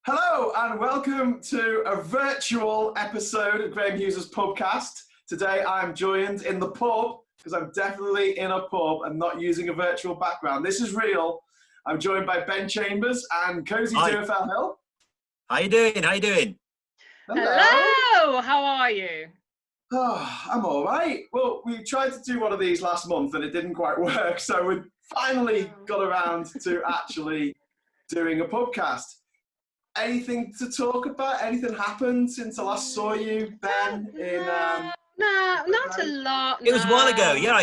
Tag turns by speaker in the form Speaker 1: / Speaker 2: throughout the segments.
Speaker 1: Hello and welcome to a virtual episode of Graham Hughes' Pubcast. Today I'm joined in the pub, because I'm definitely in a pub and not using a virtual background. This is real. I'm joined by Ben Chambers and Cosi Doerfel Hill.
Speaker 2: How you doing? How you doing?
Speaker 3: Hello, how are you?
Speaker 1: Oh, I'm all right. Well, we tried to do one of these last month and it didn't quite work, so we finally got around to actually doing a podcast. Anything to talk about? Anything happened since I last saw you, Ben?
Speaker 3: No, not a lot.
Speaker 2: It was a while ago. Yeah,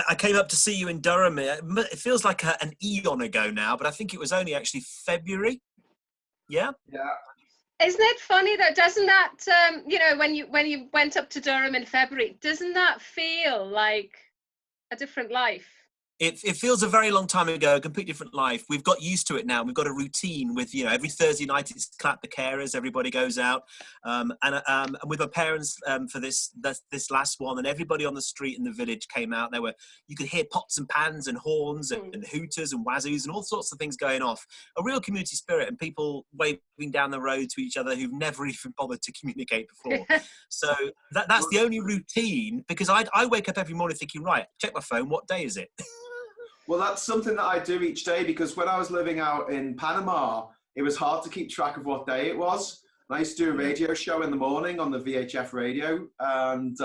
Speaker 2: I came up to see you in Durham. It feels like an eon ago now, but I think it was only actually February. Yeah.
Speaker 1: Yeah.
Speaker 3: Isn't it funny though? Doesn't that when you went up to Durham in February, doesn't that feel like a different life?
Speaker 2: It feels a very long time ago, a completely different life. We've got used to it now. We've got a routine with, every Thursday night it's clap the carers, everybody goes out. And with my parents for this last one, and everybody on the street in the village came out. You could hear pots and pans and horns and hooters and wazoos and all sorts of things going off. A real community spirit and people waving down the road to each other who've never even bothered to communicate before. So that's the only routine, because I wake up every morning thinking, right, check my phone, what day is it?
Speaker 1: Well, that's something that I do each day, because when I was living out in Panama, it was hard to keep track of what day it was. And I used to do a radio show in the morning on the VHF radio. And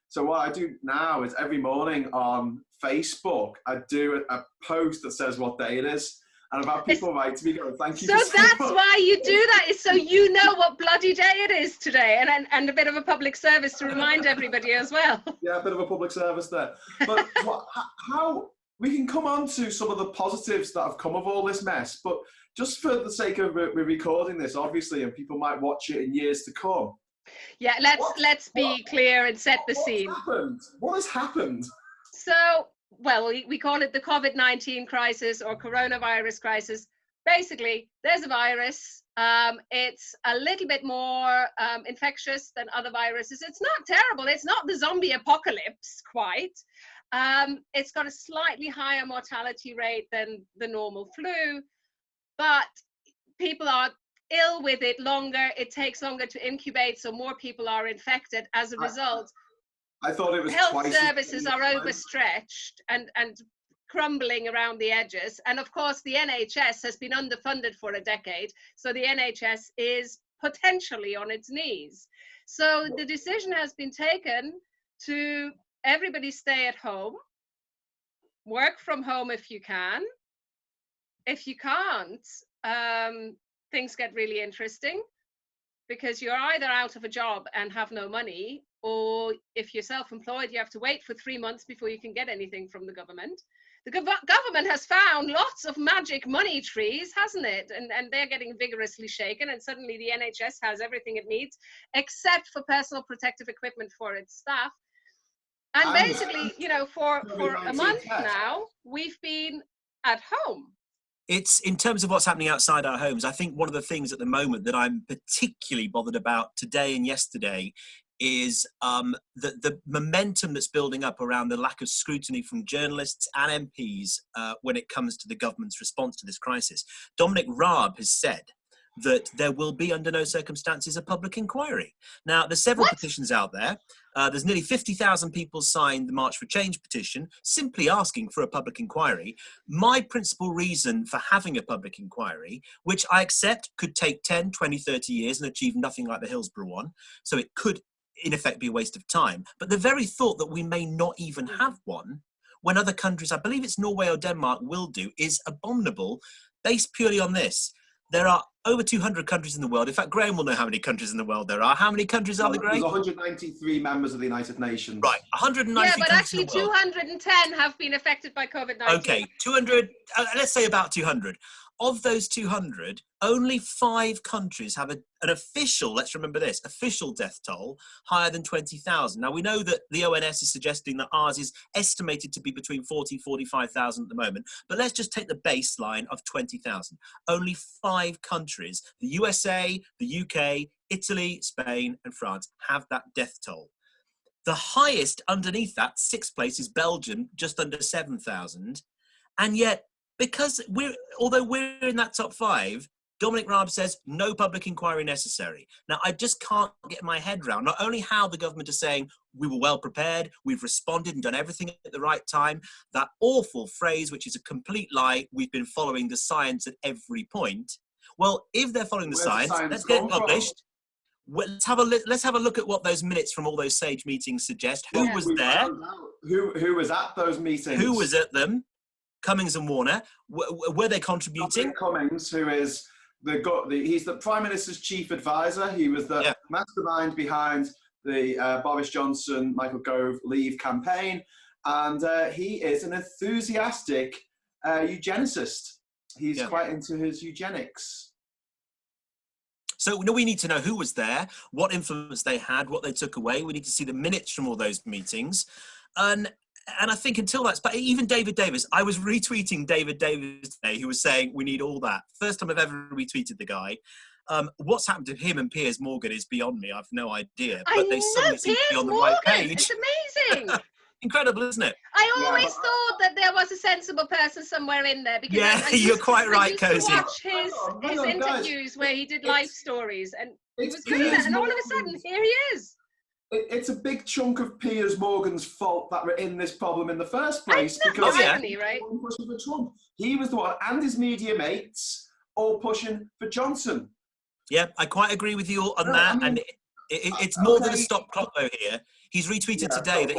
Speaker 1: so what I do now is every morning on Facebook, I do a post that says what day it is. And I've had people write to me going, thank you.
Speaker 3: So that's why you do that, is so you know what bloody day it is today, and a bit of a public service to remind everybody as well.
Speaker 1: Yeah, a bit of a public service there. But how... We can come on to some of the positives that have come of all this mess, but just for the sake of we're recording this, obviously, and people might watch it in years to come.
Speaker 3: Yeah, let's be clear and set the scene.
Speaker 1: What has happened?
Speaker 3: So, well, we call it the Covid-19 crisis or coronavirus crisis. Basically, there's a virus. It's a little bit more infectious than other viruses. It's not terrible. It's not the zombie apocalypse quite. It's got a slightly higher mortality rate than the normal flu, but people are ill with it longer. It takes longer to incubate, so more people are infected. As a result,
Speaker 1: I thought it was
Speaker 3: health services are overstretched and crumbling around the edges. And of course, the NHS has been underfunded for a decade, so the NHS is potentially on its knees. So the decision has been taken to everybody stay at home, work from home if you can. If you can't, things get really interesting, because you're either out of a job and have no money, or if you're self-employed, you have to wait for 3 months before you can get anything from the government. The government has found lots of magic money trees, hasn't it? And they're getting vigorously shaken, and suddenly the NHS has everything it needs, except for personal protective equipment for its staff. And basically, for a month now, we've been at home.
Speaker 2: It's in terms of what's happening outside our homes. I think one of the things at the moment that I'm particularly bothered about today and yesterday is the momentum that's building up around the lack of scrutiny from journalists and MPs when it comes to the government's response to this crisis. Dominic Raab has said that there will be, under no circumstances, a public inquiry. Now, there's several petitions out there. There's nearly 50,000 people signed the March for Change petition, simply asking for a public inquiry. My principal reason for having a public inquiry, which I accept could take 10, 20, 30 years and achieve nothing like the Hillsborough one, so it could, in effect, be a waste of time. But the very thought that we may not even have one, when other countries, I believe it's Norway or Denmark, will do, is abominable, based purely on this. There are over 200 countries in the world. In fact, Graham will know how many countries in the world there are. How many countries are there, Graham?
Speaker 1: There's 193 members of the United Nations.
Speaker 2: Right, 193
Speaker 3: Yeah, but
Speaker 2: countries
Speaker 3: actually 210 have been affected by COVID-19.
Speaker 2: Okay, 200, let's say about 200. Of those 200, only 5 countries have an official, let's remember this, official death toll higher than 20,000. Now, we know that the ONS is suggesting that ours is estimated to be between 40 and 45,000 at the moment. But let's just take the baseline of 20,000. Only 5 countries, the USA, the UK, Italy, Spain, and France, have that death toll. The highest underneath that, 6th place, is Belgium, just under 7,000. And yet, because although we're in that top 5, Dominic Raab says no public inquiry necessary. Now, I just can't get my head around not only how the government is saying we were well prepared, we've responded and done everything at the right time, that awful phrase, which is a complete lie, we've been following the science at every point. Well, if they're following the science, let's get it published. Well, let's have a look at what those minutes from all those SAGE meetings suggest. Who was there?
Speaker 1: Who was at those meetings?
Speaker 2: Who was at them? Cummings and Warner. Were they contributing?
Speaker 1: Cummings, who is he's the Prime Minister's chief advisor. He was the mastermind behind the Boris Johnson, Michael Gove Leave campaign, and he is an enthusiastic eugenicist. He's quite into his eugenics.
Speaker 2: So we need to know who was there, what influence they had, what they took away. We need to see the minutes from all those meetings. And I think until that's, but even David Davis, I was retweeting David Davis today, who was saying we need all that. First time I've ever retweeted the guy. What's happened to him and Piers Morgan is beyond me. I've no idea. But they suddenly seem to be on the right page.
Speaker 3: It's amazing.
Speaker 2: Incredible, isn't it?
Speaker 3: I always thought that there was a sensible person somewhere in there. Because
Speaker 2: you're quite right, Cosi.
Speaker 3: I used to watch his interviews where he did life stories, and he was doing that, and all of a sudden, here he is.
Speaker 1: It's a big chunk of Piers Morgan's fault that we're in this problem in the first place. Because
Speaker 3: irony, right?
Speaker 1: Pushing for Trump. He was the one, and his media mates, all pushing for Johnson. Yeah,
Speaker 2: I quite agree with you on that. I mean, and it's more than a stop clock, though, here. He's retweeted today that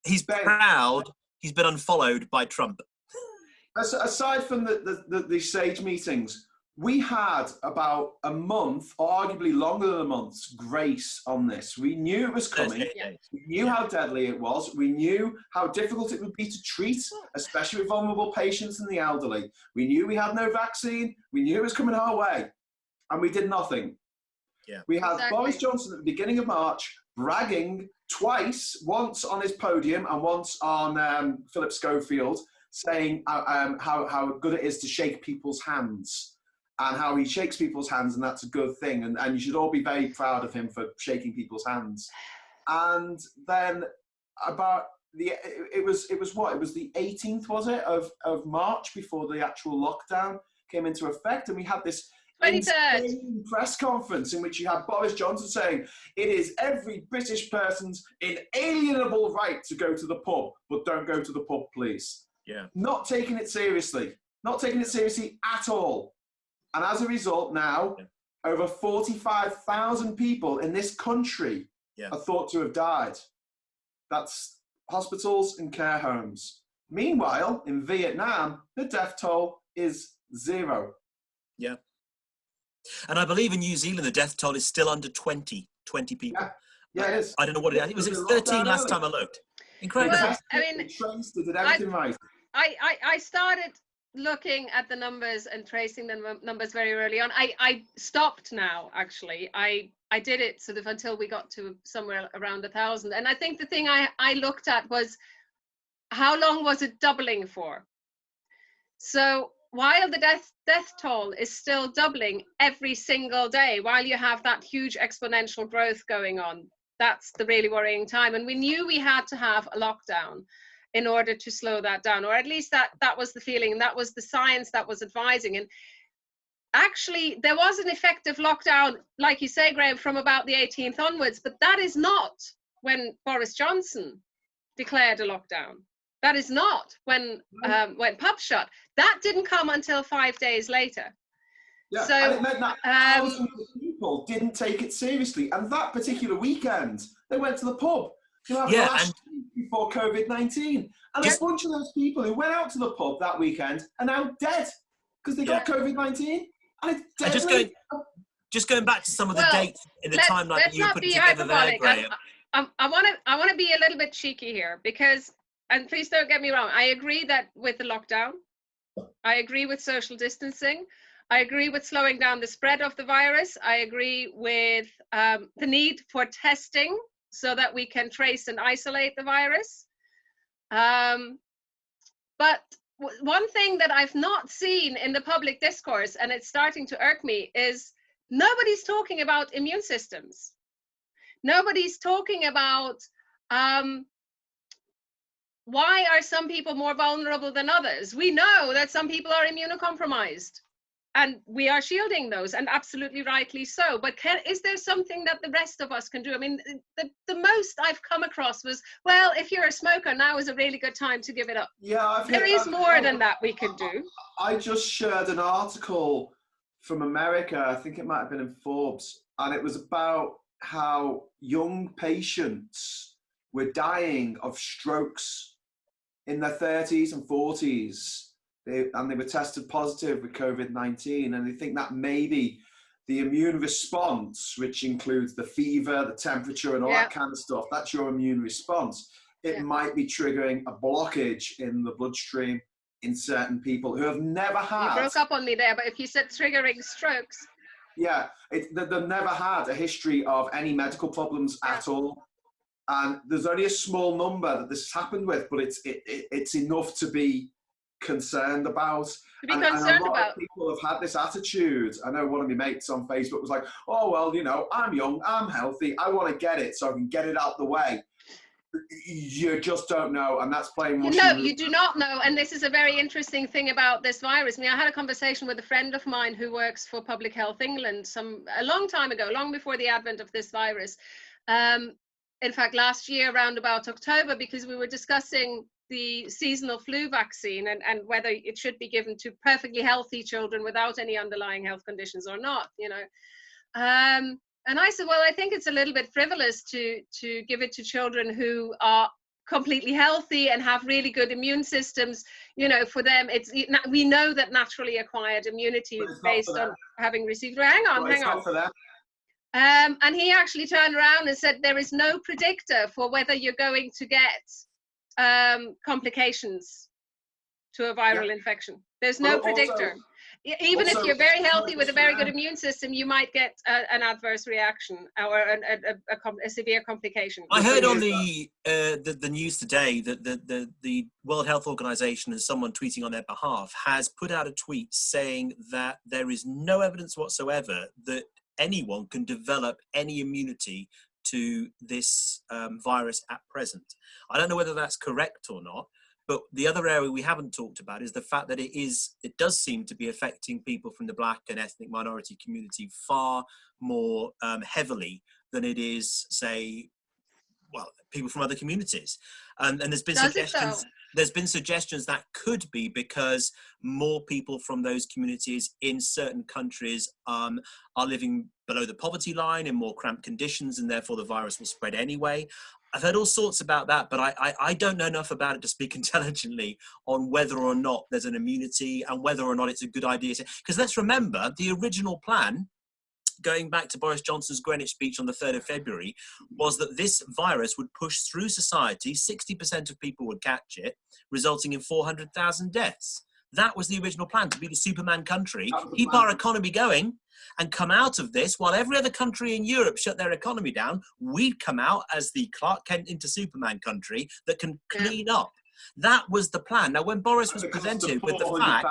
Speaker 2: he's proud he's been unfollowed by Trump.
Speaker 1: Aside from the SAGE meetings, we had about a month, or arguably longer than a month's grace on this. We knew it was coming. We knew how deadly it was. We knew how difficult it would be to treat, especially with vulnerable patients and the elderly. We knew we had no vaccine. We knew it was coming our way. And we did nothing.
Speaker 2: Yeah.
Speaker 1: We had Boris Johnson at the beginning of March bragging twice, once on his podium and once on Philip Schofield, saying how good it is to shake people's hands and how he shakes people's hands, and that's a good thing. And you should all be very proud of him for shaking people's hands. And then it was the 18th, was it, of March, before the actual lockdown came into effect, and we had this
Speaker 3: 23rd
Speaker 1: press conference in which you had Boris Johnson saying it is every British person's inalienable right to go to the pub, but don't go to the pub, please.
Speaker 2: Yeah.
Speaker 1: Not taking it seriously at all. And as a result, now over 45,000 people in this country are thought to have died. That's hospitals and care homes. Meanwhile, in Vietnam, the death toll is 0.
Speaker 2: Yeah. And I believe in New Zealand, the death toll is still under 20 people.
Speaker 1: Yeah, it is.
Speaker 2: I don't know what it is. It was 13 last time I looked. Incredible.
Speaker 3: Well, I mean,
Speaker 1: did everything right.
Speaker 3: I started looking at the numbers and tracing the numbers very early on. I stopped now, actually. I did it sort of until we got to somewhere around 1,000. And I think the thing I looked at was how long was it doubling for? So while the death toll is still doubling every single day, while you have that huge exponential growth going on, that's the really worrying time. And we knew we had to have a lockdown in order to slow that down, or at least that was the feeling, and that was the science that was advising. And actually, there was an effective lockdown, like you say, Graham, from about the 18th onwards, but that is not when Boris Johnson declared a lockdown. That is not when pubs shut. That didn't come until 5 days later.
Speaker 1: Yeah,
Speaker 3: so,
Speaker 1: and it meant that thousands of people didn't take it seriously. And that particular weekend, they went to the pub. Last week before Covid-19. And a bunch of those people who went out to the pub that weekend are now dead because they got Covid-19. And it's deadly.
Speaker 2: Just going back to some of the dates in the timeline that you put together there, Graham.
Speaker 3: I want to be a little bit cheeky here because, and please don't get me wrong, I agree that with the lockdown, I agree with social distancing, I agree with slowing down the spread of the virus, I agree with the need for testing so that we can trace and isolate the virus. But one thing that I've not seen in the public discourse, and it's starting to irk me, is nobody's talking about immune systems. Nobody's talking about why are some people more vulnerable than others. We know that some people are immunocompromised. and we are shielding those, and absolutely rightly so. But is there something that the rest of us can do? I mean, the most I've come across was, well, if you're a smoker, now is a really good time to give it up.
Speaker 1: Yeah,
Speaker 3: there is more than that we can do.
Speaker 1: I just shared an article from America, I think it might have been in Forbes, and it was about how young patients were dying of strokes in their 30s and 40s, and they were tested positive with COVID-19, and they think that maybe the immune response, which includes the fever, the temperature, and all that kind of stuff, that's your immune response. It might be triggering a blockage in the bloodstream in certain people who have never had...
Speaker 3: You broke up on me there, but if you said triggering strokes...
Speaker 1: Yeah, they've never had a history of any medical problems at all. And there's only a small number that this has happened with, but it's enough to be concerned about. And a lot of people have had this attitude. I know one of my mates on Facebook was like, oh, well, you know, I'm young, I'm healthy, I want to get it so I can get it out the way. You just don't know, and that's playing more.
Speaker 3: No, you do not know, and this is a very interesting thing about this virus. I mean, I had a conversation with a friend of mine who works for Public Health England a long time ago, long before the advent of this virus. In fact, last year, around about October, because we were discussing the seasonal flu vaccine and whether it should be given to perfectly healthy children without any underlying health conditions or not, you know. And I said, well, I think it's a little bit frivolous to give it to children who are completely healthy and have really good immune systems. You know, for them, we know that naturally acquired immunity based on having received. Well, hang on.
Speaker 1: For them.
Speaker 3: And he actually turned around and said there is no predictor for whether you're going to get complications to a viral infection. There's no predictor. Even if you're very healthy with a very good immune system, you might get an adverse reaction or a severe complication.
Speaker 2: I heard on the news today that the World Health Organization, and someone tweeting on their behalf, has put out a tweet saying that there is no evidence whatsoever that anyone can develop any immunity to this virus at present. I don't know whether that's correct or not. But the other area we haven't talked about is the fact that it does seem to be affecting people from the Black and ethnic minority community far more heavily than it is, say, well, people from other communities. And there's been suggestions. There's been suggestions that could be because more people from those communities in certain countries are living below the poverty line in more cramped conditions, and therefore the virus will spread anyway. I've heard all sorts about that, but I don't know enough about it to speak intelligently on whether or not there's an immunity and whether or not it's a good idea. Because let's remember, the original plan, going back to Boris Johnson's Greenwich speech on the 3rd of February, was that this virus would push through society, 60% of people would catch it, resulting in 400,000 deaths. That was the original plan, to be the Superman country, keep our economy going, and come out of this while every other country in Europe shut their economy down. We'd come out as the Clark Kent into Superman country that can clean up. That was the plan. Now, when Boris was presented with the fact,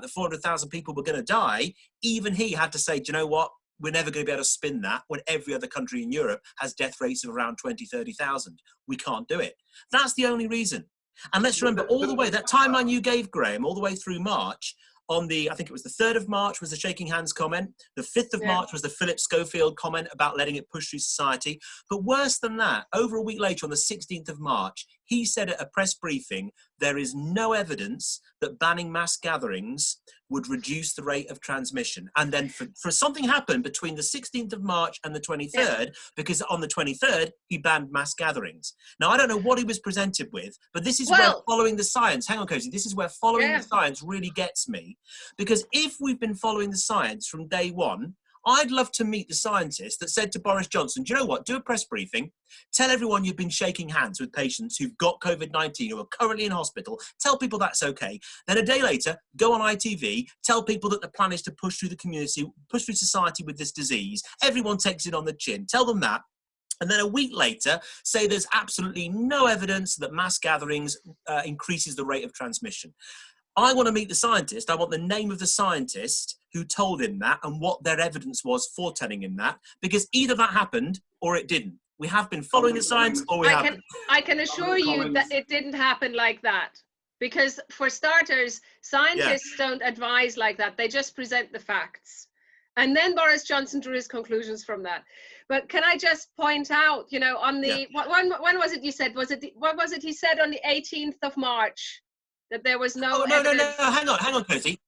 Speaker 2: that 400,000 people were going to die, even he had to say, do you know what? We're never going to be able to spin that when every other country in Europe has death rates of around 20, 30,000. We can't do it. That's the only reason. And let's remember all the way, that timeline you gave, Graham, all the way through March, on the, I think it was the 3rd of March was the shaking hands comment. The 5th of March was the Philip Schofield comment about letting it push through society. But worse than that, over a week later on the 16th of March, he said at a press briefing, there is no evidence that banning mass gatherings would reduce the rate of transmission. And then for something happened between the 16th of March and the 23rd, because on the 23rd, he banned mass gatherings. Now, I don't know what he was presented with, but this is where following the science, hang on, Cosi, this is where following the science really gets me. Because if we've been following the science from day one, I'd love to meet the scientist that said to Boris Johnson, do you know what, do a press briefing, tell everyone you've been shaking hands with patients who've got COVID-19 who are currently in hospital, tell people that's okay. Then a day later, go on ITV, tell people that the plan is to push through the community, push through society with this disease. Everyone takes it on the chin. Tell them that. And then a week later, say there's absolutely no evidence that mass gatherings increases the rate of transmission. I want to meet the scientist. I want the name of the scientist who told him that and what their evidence was for telling him that, because either that happened or it didn't. We have been following the science or we haven't.
Speaker 3: I can assure you that it didn't happen like that. Because for starters, scientists don't advise like that. They just present the facts. And then Boris Johnson drew his conclusions from that. But can I just point out, you know, on the, when was it you said, what was it he said on the 18th of March? That there was no evidence.
Speaker 2: No, hang on, Cosi.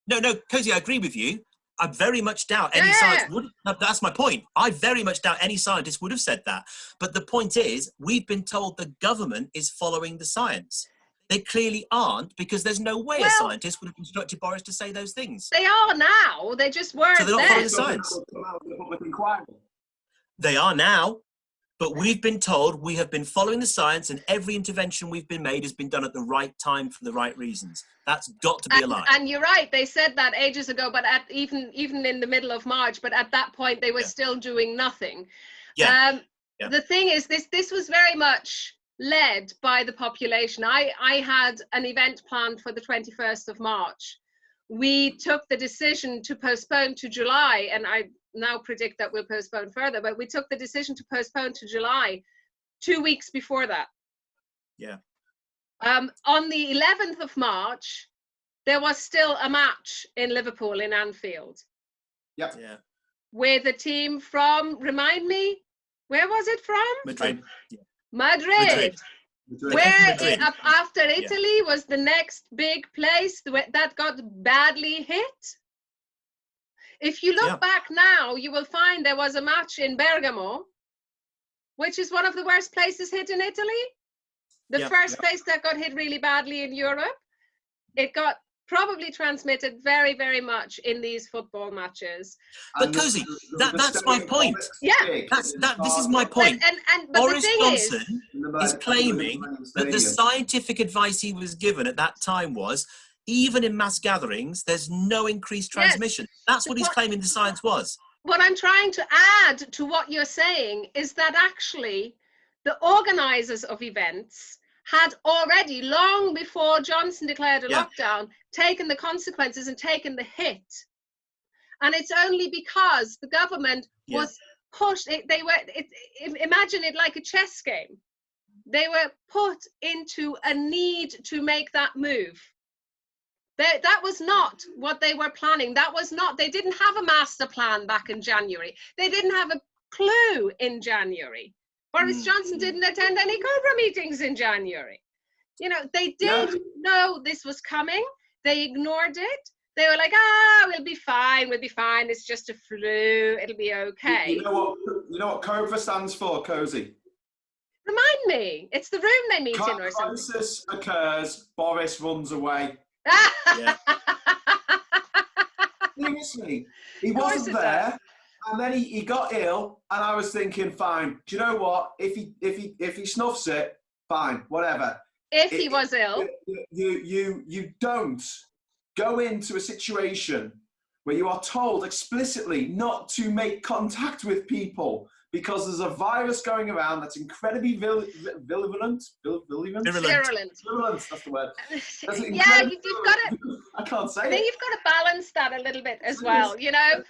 Speaker 2: No, Cosi, I agree with you. I very much doubt any scientist would. No, that's my point. I very much doubt any scientist would have said that. But the point is, we've been told the government is following the science. They clearly aren't, because there's no way a scientist would have instructed Boris to say those things.
Speaker 3: They are now. They just weren't.
Speaker 2: So they're not following the science. They are now. But we've been told we have been following the science, and every intervention we've been made has been done at the right time for the right reasons. That's got to be a lie.
Speaker 3: And you're right. They said that ages ago, but at even in the middle of March, but at that point they were still doing nothing. The thing is, this was very much led by the population. I had an event planned for the 21st of March. We took the decision to postpone to July, and I now predict that we'll postpone further, but we took the decision to postpone to July 2 weeks before that.
Speaker 2: Yeah.
Speaker 3: On the 11th of March, there was still a match in Liverpool, in Anfield.
Speaker 1: Yep.
Speaker 2: Yeah.
Speaker 3: With a team from, remind me, where was it from?
Speaker 2: Madrid. Yeah.
Speaker 3: Madrid. Where after Italy was the next big place that got badly hit. If you look back now, you will find there was a match in Bergamo, which is one of the worst places hit in Italy. The first place that got hit really badly in Europe. It got probably transmitted very, very much in these football matches.
Speaker 2: But Cosi, that's my point.
Speaker 3: Yeah.
Speaker 2: This is my point.
Speaker 3: But
Speaker 2: Boris Johnson is claiming that the scientific advice he was given at that time was, even in mass gatherings, there's no increased transmission. Yes. That's what he's claiming the science was.
Speaker 3: What I'm trying to add to what you're saying is that actually the organizers of events had already, long before Johnson declared a lockdown, taken the consequences and taken the hit. And it's only because the government was pushed, imagine it like a chess game. They were put into a need to make that move. That was not what they were planning. They didn't have a master plan back in January. They didn't have a clue in January. Boris Johnson didn't attend any Cobra meetings in January. You know, they did know this was coming. They ignored it. They were like, we'll be fine. It's just a flu. It'll be okay.
Speaker 1: You know what Cobra stands for, Cosi?
Speaker 3: Remind me. It's the room they meet in or something.
Speaker 1: Crisis occurs, Boris runs away. Seriously, he wasn't there, and then he got ill, and I was thinking, fine. Do you know what? If he snuffs it, fine, whatever.
Speaker 3: If he was ill,
Speaker 1: you don't go into a situation where you are told explicitly not to make contact with people because there's a virus going around that's incredibly virulent. Virulent, that's the word.
Speaker 3: You've got to.
Speaker 1: I can't say it.
Speaker 3: I think you've got to balance that a little bit as well. You know,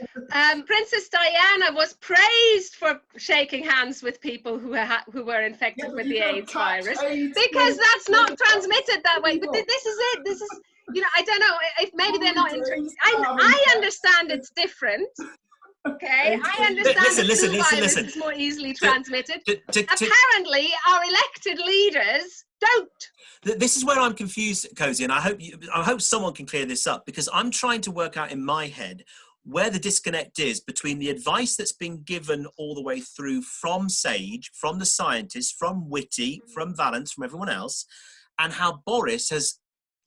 Speaker 3: Princess Diana was praised for shaking hands with people who were infected with the AIDS virus because that's not transmitted that way. But this is it. This is. You know, I don't know if maybe they're not. I understand it's different. Okay, I understand
Speaker 2: listen.
Speaker 3: is more easily transmitted. Apparently, our elected leaders don't.
Speaker 2: This is where I'm confused, Cosi, and I hope someone can clear this up, because I'm trying to work out in my head where the disconnect is between the advice that's been given all the way through from Sage, from the scientists, from Whitty, from Valence, from everyone else, and how Boris has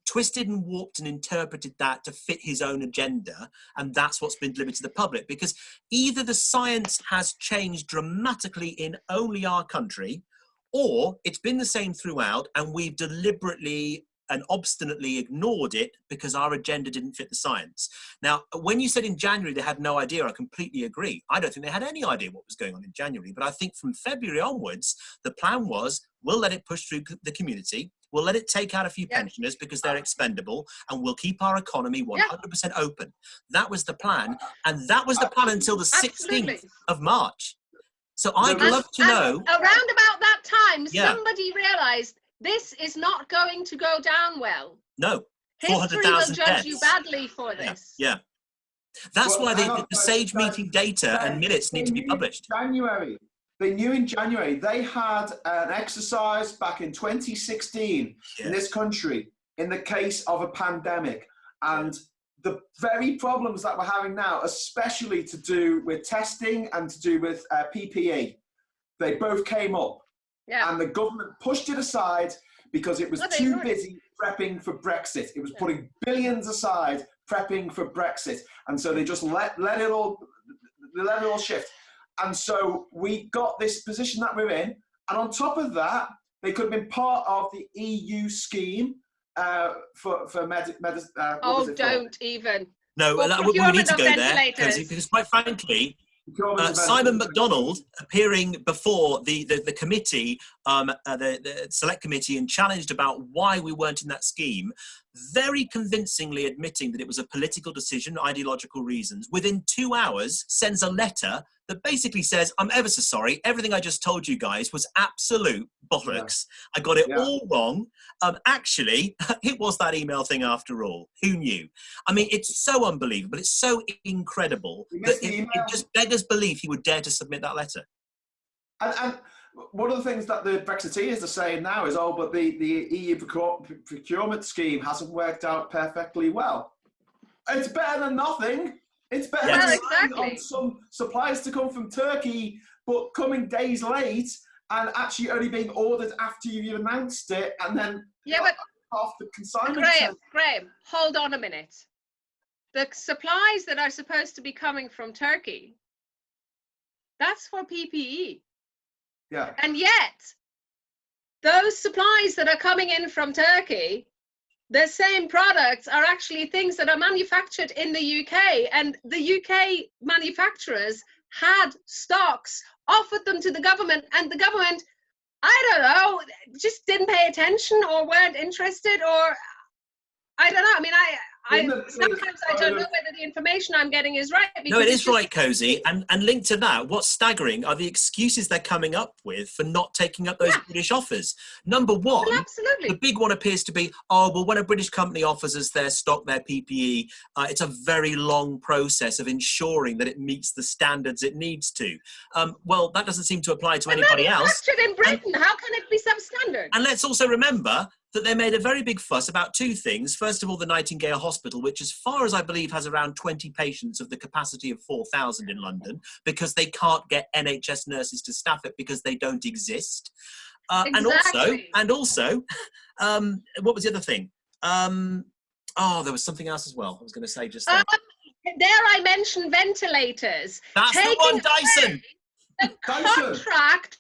Speaker 2: twisted and warped and interpreted that to fit his own agenda, and that's what's been delivered to the public. Because either the science has changed dramatically in only our country, or it's been the same throughout and we've deliberately and obstinately ignored it because our agenda didn't fit the science. Now, when you said in January they had no idea, I completely agree. I don't think they had any idea what was going on in January, but I think from February onwards, the plan was, we'll let it push through the community, we'll let it take out a few pensioners because they're expendable, and we'll keep our economy 100% open. That was the plan, and that was the plan until the 16th of March. So I'd love to know.
Speaker 3: Around about that time, somebody realised this is not going to go down well.
Speaker 2: No.
Speaker 3: History will judge you badly for this.
Speaker 2: Yeah. That's why the
Speaker 1: guys,
Speaker 2: SAGE meeting data and minutes need to be published.
Speaker 1: They knew in January. They had an exercise back in 2016 in this country in the case of a pandemic. And the very problems that we're having now, especially to do with testing and to do with PPE, they both came up. Yeah. And the government pushed it aside because it was too busy prepping for Brexit. It was putting billions aside prepping for Brexit. And so they just let it all shift. And so we got this position that we're in. And on top of that, they could have been part of the EU scheme for
Speaker 3: don't even.
Speaker 2: No, we need to go there because quite frankly, Simon MacDonald appearing before the committee, the select committee, and challenged about why we weren't in that scheme, very convincingly admitting that it was a political decision, ideological reasons, within 2 hours sends a letter that basically says, I'm ever so sorry, everything I just told you guys was absolute bollocks. Yeah. I got it all wrong. Actually, it was that email thing after all. Who knew? I mean, it's so unbelievable. It's so incredible that it just beggars belief he would dare to submit that letter.
Speaker 1: And one of the things that the Brexiteers are saying now is, but the EU procurement scheme hasn't worked out perfectly well. It's better than nothing. It's better than on some supplies to come from Turkey, but coming days late and actually only being ordered after you've announced it, and then off the consignment.
Speaker 3: Graham, hold on a minute. The supplies that are supposed to be coming from Turkey, that's for PPE.
Speaker 1: Yeah.
Speaker 3: And yet, those supplies that are coming in from Turkey, the same products are actually things that are manufactured in the UK, and the UK manufacturers had stocks, offered them to the government, and the government, I don't know, just didn't pay attention or weren't interested, or I don't know. I mean, sometimes I don't know whether the information I'm getting is right.
Speaker 2: No, it is right, Cosi. And linked to that, what's staggering are the excuses they're coming up with for not taking up those British offers. Number one, the big one appears to be, when a British company offers us their stock, their PPE, it's a very long process of ensuring that it meets the standards it needs to. Well, that doesn't seem to apply to anybody else.
Speaker 3: Manufactured in Britain, how can it be substandard?
Speaker 2: And let's also remember that they made a very big fuss about two things. First of all, the Nightingale Hospital, which as far as I believe has around 20 patients of the capacity of 4,000 in London, because they can't get NHS nurses to staff it because they don't exist.
Speaker 3: Exactly.
Speaker 2: And also, what was the other thing? There was something else as well. I was going to say just then.
Speaker 3: Dare I mention ventilators?
Speaker 2: That's the one, Dyson.
Speaker 3: The contract.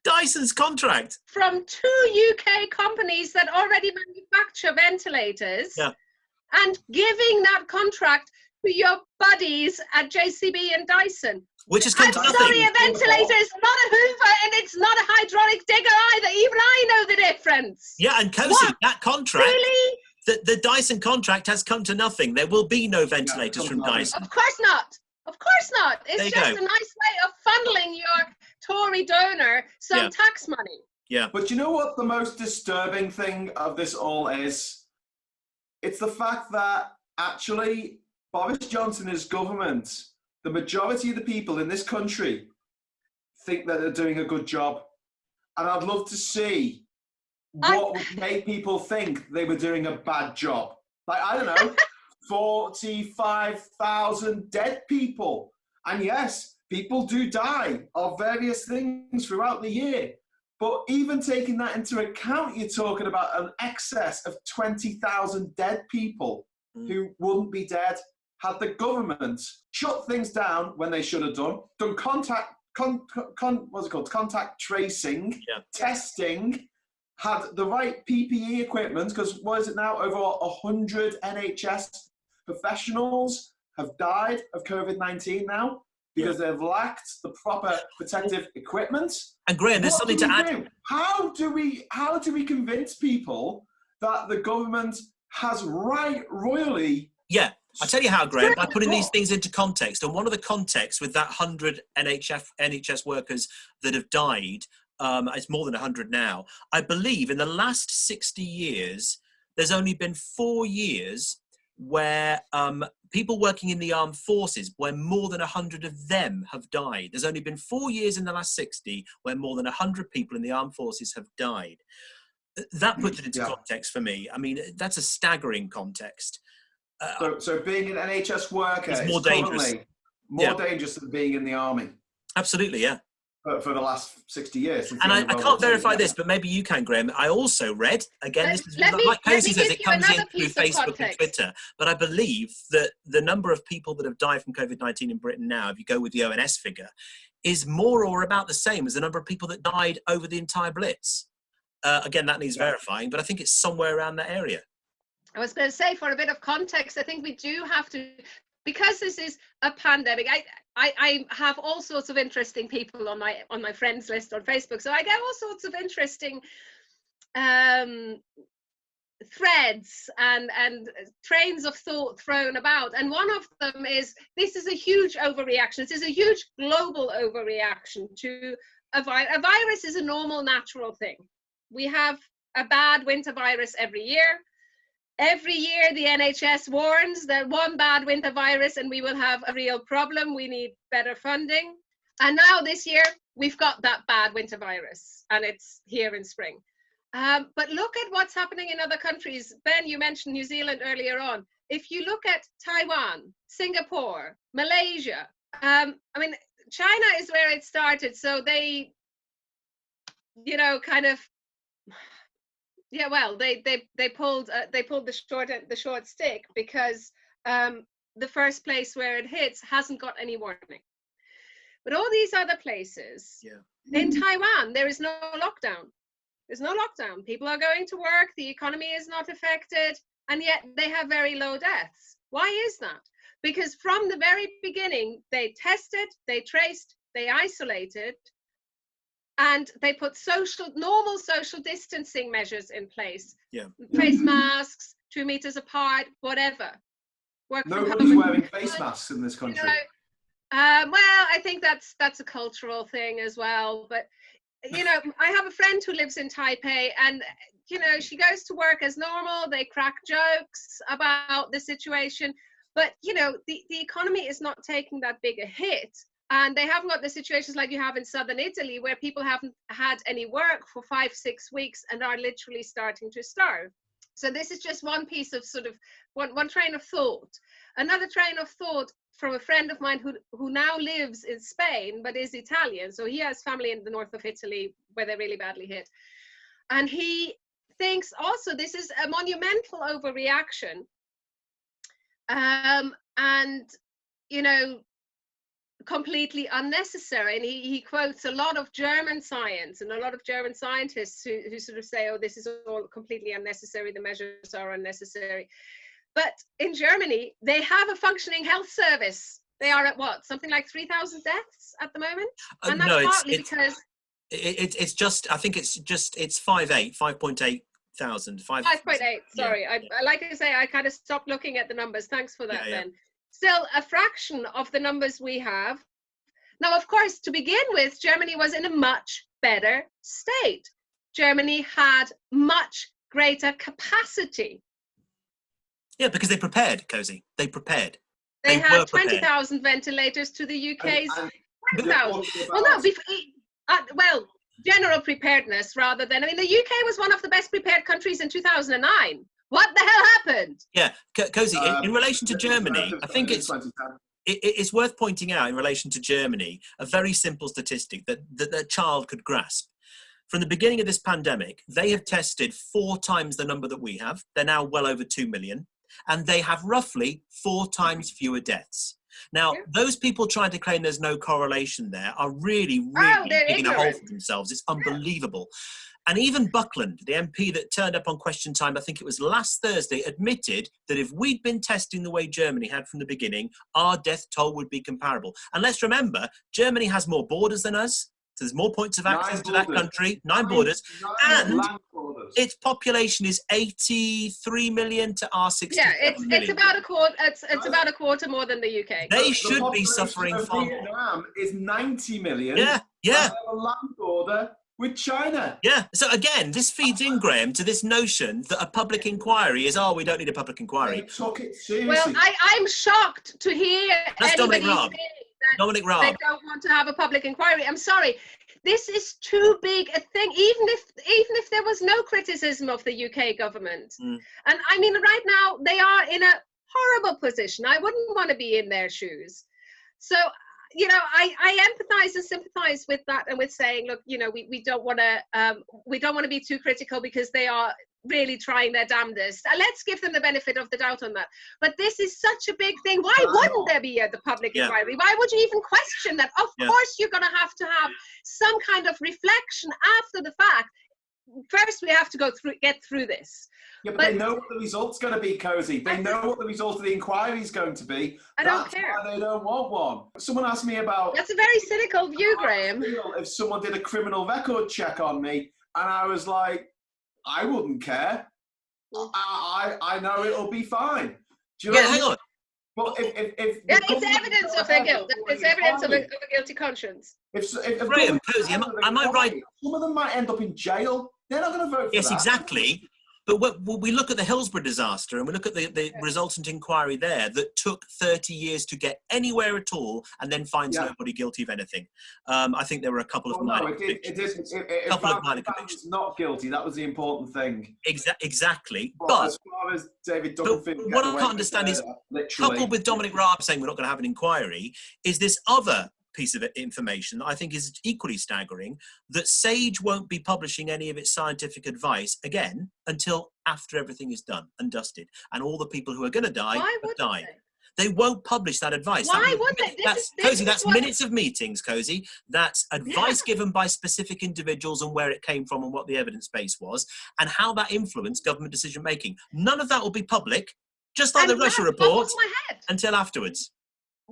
Speaker 2: Dyson's contract
Speaker 3: from 2 UK companies that already manufacture ventilators, and giving that contract to your buddies at JCB and Dyson.
Speaker 2: Which has come to nothing.
Speaker 3: Sorry, a ventilator is not a Hoover and it's not a hydraulic digger either. Even I know the difference.
Speaker 2: Yeah, and Cosi, that contract, really? The Dyson contract has come to nothing. There will be no ventilators from Dyson.
Speaker 3: Of course not. Of course not. It's just a nice way of funneling your Tory donor some tax money.
Speaker 2: Yeah.
Speaker 1: But you know what the most disturbing thing of this all is? It's the fact that actually Boris Johnson and his government, the majority of the people in this country think that they're doing a good job. And I'd love to see what would make people think they were doing a bad job. Like, I don't know, 45,000 dead people. And yes, people do die of various things throughout the year. But even taking that into account, you're talking about an excess of 20,000 dead people who wouldn't be dead had the government shut things down when they should have done contact tracing, testing, had the right PPE equipment, because what is it now? Over 100 NHS professionals have died of COVID-19 now because they've lacked the proper protective equipment.
Speaker 2: And Graham, there's something to add.
Speaker 1: How do we convince people that the government has royally?
Speaker 2: Yeah, I'll tell you how, Graham, by putting these things into context. And one of the contexts with that 100 NHS workers that have died, it's more than 100 now. I believe in the last 60 years, there's only been 4 years where people working in the armed forces, where more than 100 of them have died. There's only been 4 years in the last 60 where more than 100 people in the armed forces have died. That puts it into context for me. I mean, that's a staggering context.
Speaker 1: So being an NHS worker
Speaker 2: is more
Speaker 1: dangerous than being in the army.
Speaker 2: Absolutely, yeah.
Speaker 1: For the last 60 years.
Speaker 2: And I can't verify this, but maybe you can, Graham. I also read, again, this is like Cosi says, it comes in through Facebook and Twitter, but I believe that the number of people that have died from COVID-19 in Britain now, if you go with the ONS figure, is more or about the same as the number of people that died over the entire Blitz. Again, that needs verifying, but I think it's somewhere around that area.
Speaker 3: I was going to say, for a bit of context, I think we do have to, because this is a pandemic, I have all sorts of interesting people on my friends list on Facebook. So I get all sorts of interesting threads and trains of thought thrown about. And one of them is, this is a huge overreaction. This is a huge global overreaction to a virus. A virus is a normal, natural thing. We have a bad winter virus every year. Every year, the NHS warns that one bad winter virus and we will have a real problem. We need better funding. And now this year, we've got that bad winter virus and it's here in spring. But look at what's happening in other countries. Ben, you mentioned New Zealand earlier on. If you look at Taiwan, Singapore, Malaysia, I mean, China is where it started. So they, you know, kind of, yeah, well, they pulled the short stick because the first place where it hits hasn't got any warning. But all these other places, in Taiwan, there is no lockdown. There's no lockdown. People are going to work. The economy is not affected, and yet they have very low deaths. Why is that? Because from the very beginning, they tested, they traced, they isolated, and they put normal social distancing measures in place. Face masks, 2 meters apart, whatever.
Speaker 1: Nobody's wearing face masks in this country.
Speaker 3: Well, I think that's a cultural thing as well. But, you know, I have a friend who lives in Taipei, and, you know, she goes to work as normal. They crack jokes about the situation. But, you know, the economy is not taking that big a hit. And they haven't got the situations like you have in southern Italy, where people haven't had any work for 5-6 weeks and are literally starting to starve. So this is just one piece of sort of one train of thought. Another train of thought from a friend of mine who now lives in Spain, but is Italian. So he has family in the north of Italy where they're really badly hit. And he thinks also this is a monumental overreaction. And, you know, completely unnecessary. And he quotes a lot of German science and a lot of German scientists who sort of say, oh, this is all completely unnecessary, the measures are unnecessary. But in Germany, they have a functioning health service. They are at what, something like 3,000 deaths at the moment? And that's partly because
Speaker 2: it's just, I think it's 5.8 thousand.
Speaker 3: 5.8, sorry.
Speaker 2: Yeah.
Speaker 3: Like I say, I kind of stopped looking at the numbers. Thanks for that,
Speaker 2: Yeah.
Speaker 3: Ben. Still a fraction of the numbers we have. Now, of course, to begin with, Germany was in a much better state. Germany had much greater capacity.
Speaker 2: Yeah, because they prepared, Cosi. They prepared.
Speaker 3: They had 20,000 ventilators to the UK's 10,000. Well, no, well, general preparedness rather than, I mean, the UK was one of the best prepared countries in 2009. What the hell happened?
Speaker 2: Yeah, Cosi, in relation to Germany, I think it's worth pointing out in relation to Germany, a very simple statistic that a child could grasp. From the beginning of this pandemic, they have tested 4 times the number that we have. They're now well over 2 million. And they have roughly 4 times fewer deaths. Now, those people trying to claim there's no correlation there are really digging a hole for themselves. It's unbelievable. And even Buckland, the MP that turned up on Question Time, I think it was last Thursday, admitted that if we'd been testing the way Germany had from the beginning, our death toll would be comparable. And let's remember, Germany has more borders than us. So there's more points of access to that country, 9 borders, and its population is 83 million to our 67 million.
Speaker 3: It's about a quarter. It's about a quarter more than the UK.
Speaker 2: They should be suffering far more.
Speaker 1: Vietnam is 90 million.
Speaker 2: Yeah.
Speaker 1: And a land border with China.
Speaker 2: Yeah. So again, this feeds in, Graham, to this notion that a public inquiry is, we don't need a public inquiry.
Speaker 1: They took it seriously.
Speaker 3: Well, I'm shocked to hear
Speaker 2: That's
Speaker 3: anybody
Speaker 2: Dominic Raab.
Speaker 3: saying that
Speaker 2: Dominic Raab.
Speaker 3: they don't want to have a public inquiry. I'm sorry. This is too big a thing, even if there was no criticism of the UK government. And I mean, right now, they are in a horrible position. I wouldn't want to be in their shoes. So, you know, I empathize and sympathize with that, and with saying, look, you know, we don't want to be too critical because they are really trying their damnedest. Let's give them the benefit of the doubt on that. But this is such a big thing. Why wouldn't there be the public inquiry? Why would you even question that? Of course, you're going to have some kind of reflection after the fact. First, we have to get through this.
Speaker 1: Yeah, but they know what the result's going to be, Cosi. They know what the result of the inquiry is going to be.
Speaker 3: I don't care.
Speaker 1: That's why they don't want one. Someone asked me about...
Speaker 3: That's a very cynical view, Graham.
Speaker 1: If someone did a criminal record check on me, and I was like, I wouldn't care. I know it'll be fine. Do you know
Speaker 2: hang on.
Speaker 1: But if
Speaker 3: it's evidence of their guilt. It's evidence of a guilty conscience.
Speaker 1: If
Speaker 2: Graham, Cosi, am I right?
Speaker 1: Some of them might end up in jail. They're not going to vote for that.
Speaker 2: Yes, exactly. But we look at the Hillsborough disaster, and we look at the resultant inquiry there that took 30 years to get anywhere at all, and then finds nobody guilty of anything. I think there were a couple of minor convictions.
Speaker 1: It's not guilty. That was the important thing.
Speaker 2: Exactly.
Speaker 1: But as far as David Doerfel,
Speaker 2: what I can't understand is, coupled with Dominic Raab saying we're not going to have an inquiry, is this other piece of information that I think is equally staggering, that Sage won't be publishing any of its scientific advice again until after everything is done and dusted, and all the people who are going to die have died. They won't publish that advice.
Speaker 3: Why would they?
Speaker 2: Cosi, that's minutes of meetings, Cosi. That's advice given by specific individuals and where it came from and what the evidence base was and how that influenced government decision making. None of that will be public, just like the Russia report, until afterwards.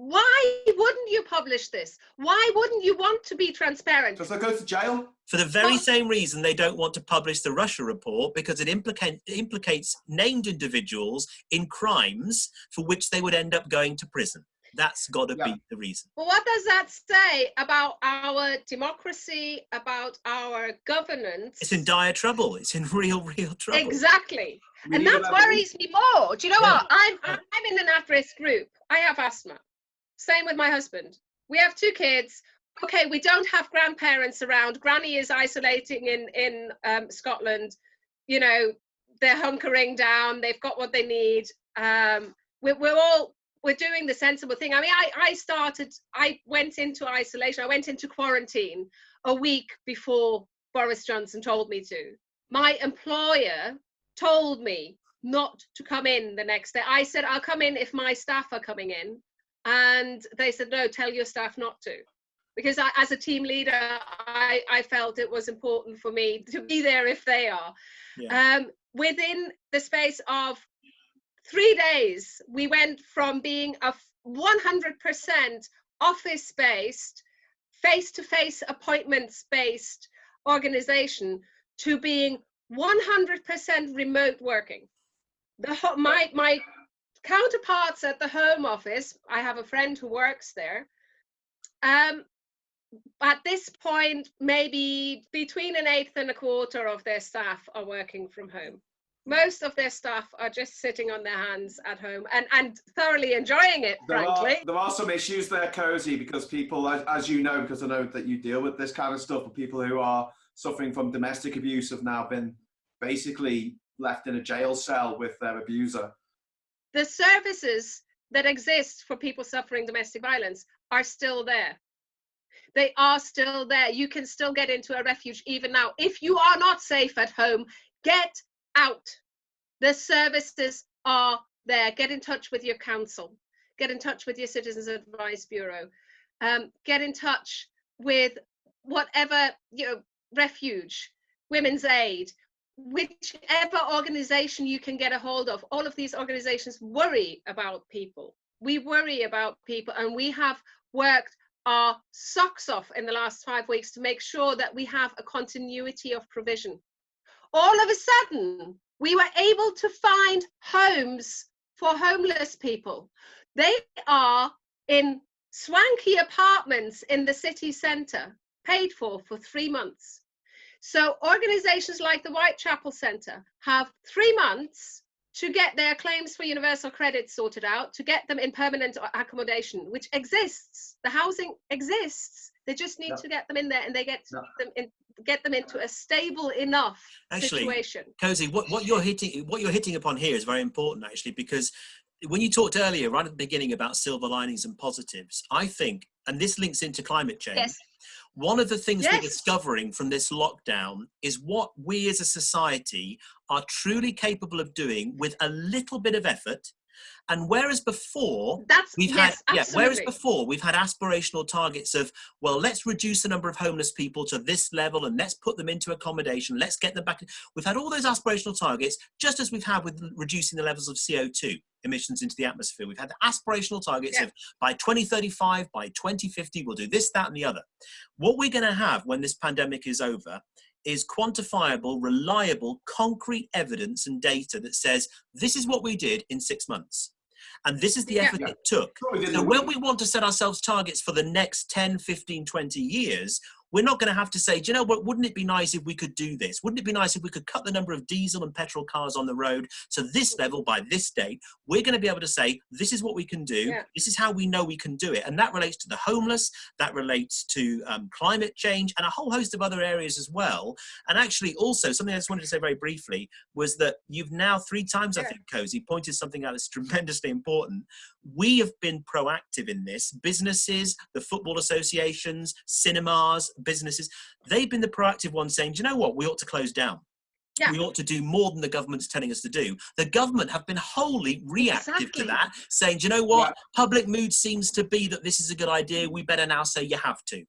Speaker 3: Why wouldn't you publish this? Why wouldn't you want to be transparent?
Speaker 1: Because they go to jail.
Speaker 2: For the very same reason they don't want to publish the Russia report, because it implicates named individuals in crimes for which they would end up going to prison. That's got to be the reason.
Speaker 3: Well, what does that say about our democracy, about our governance?
Speaker 2: It's in dire trouble. It's in real trouble.
Speaker 3: Exactly. And that worries me more. Do you know what? I'm in an at-risk group. I have asthma. Same with my husband. We have 2 kids. Okay, we don't have grandparents around. Granny is isolating in Scotland. You know, they're hunkering down. They've got what they need. We're doing the sensible thing. I mean, I went into isolation. I went into quarantine a week before Boris Johnson told me to. My employer told me not to come in the next day. I said, I'll come in if my staff are coming in. And they said, no, tell your staff not to. Because as a team leader, I felt it was important for me to be there if they are. Yeah. Within the space of 3 days, we went from being a 100% office-based, face-to-face appointments-based organization to being 100% remote working. My counterparts at the Home Office, I have a friend who works there, at this point, maybe between 1/8 and 1/4 of their staff are working from home. Most of their staff are just sitting on their hands at home and thoroughly enjoying it, frankly.
Speaker 1: There are some issues there, Cosi, because people, as you know, because I know that you deal with this kind of stuff, but people who are suffering from domestic abuse have now been basically left in a jail cell with their abuser.
Speaker 3: The services that exist for people suffering domestic violence are still there. They are still there. You can still get into a refuge even now. If you are not safe at home, get out. The services are there. Get in touch with your council. Get in touch with your Citizens Advice Bureau. Get in touch with whatever, refuge, Women's Aid, whichever organization you can get a hold of. All of these organizations worry about people. We worry about people, and we have worked our socks off in the last 5 weeks to make sure that we have a continuity of provision. All of a sudden, we were able to find homes for homeless people. They are in swanky apartments in the city centre, paid for 3 months. So organizations like the Whitechapel Centre have 3 months to get their claims for universal credit sorted out, to get them in permanent accommodation, which exists. The housing exists. They just need to get them in there, and they get them into a stable enough situation.
Speaker 2: Cosi, what you're hitting upon here is very important, actually, because when you talked earlier, right at the beginning, about silver linings and positives, I think, and this links into climate change.
Speaker 3: Yes.
Speaker 2: One of the things we're discovering from this lockdown is what we as a society are truly capable of doing with a little bit of effort. And whereas before we've had aspirational targets of, well, let's reduce the number of homeless people to this level and let's put them into accommodation, let's get them back. We've had all those aspirational targets, just as we've had with reducing the levels of CO2 emissions into the atmosphere. We've had the aspirational targets of by 2035, by 2050, we'll do this, that, and the other. What we're going to have when this pandemic is over is quantifiable, reliable, concrete evidence and data that says this is what we did in 6 months. And this is the effort it took. So when we want to set ourselves targets for the next 10, 15, 20 years, we're not going to have to say, do you know what, wouldn't it be nice if we could do this? Wouldn't it be nice if we could cut the number of diesel and petrol cars on the road to this level by this date? We're going to be able to say, this is what we can do. This is how we know we can do it. And that relates to the homeless, that relates to climate change, and a whole host of other areas as well. And actually also, something I just wanted to say very briefly was that you've now 3 times, I think, Cosi, pointed something out that's tremendously important. We have been proactive in this. Businesses, the football associations, cinemas, businesses, they've been the proactive ones saying, do you know what, we ought to close down. We ought to do more than the government's telling us to do. The government have been wholly reactive to that, saying, do you know what, public mood seems to be that this is a good idea, we better now say you have to.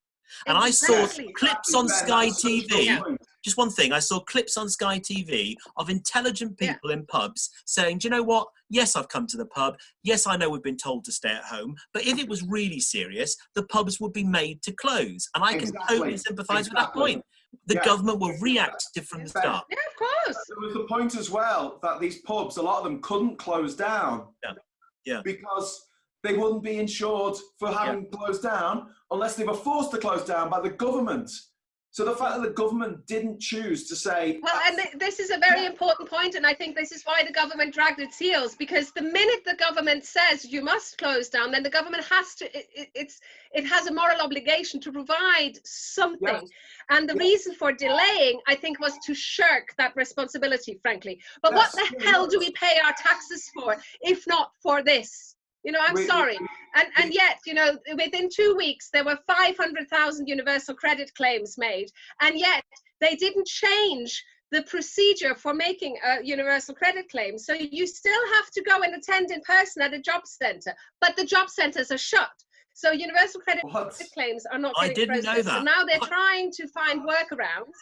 Speaker 2: And I saw clips on Sky TV, just one thing, I saw clips on Sky TV of intelligent people in pubs saying, do you know what, yes, I've come to the pub, yes, I know we've been told to stay at home, but if it was really serious, the pubs would be made to close. And I can totally sympathise with that point. The government were reactive from the start.
Speaker 3: Yeah, of course.
Speaker 1: There was the point as well that these pubs, a lot of them couldn't close down because they wouldn't be insured for having closed down unless they were forced to close down by the government. So the fact that the government didn't choose to say...
Speaker 3: Well, and this is a very important point, and I think this is why the government dragged its heels, because the minute the government says you must close down, then the government has to, it has a moral obligation to provide something. And the reason for delaying, I think, was to shirk that responsibility, frankly. But what the hell do we pay our taxes for, if not for this? You know, I'm sorry. And yet, you know, within 2 weeks, there were 500,000 universal credit claims made. And yet they didn't change the procedure for making a universal credit claim. So you still have to go and attend in person at a job centre, but the job centres are shut. So universal credit claims are not getting processed. I didn't know that. So now they're trying to find workarounds.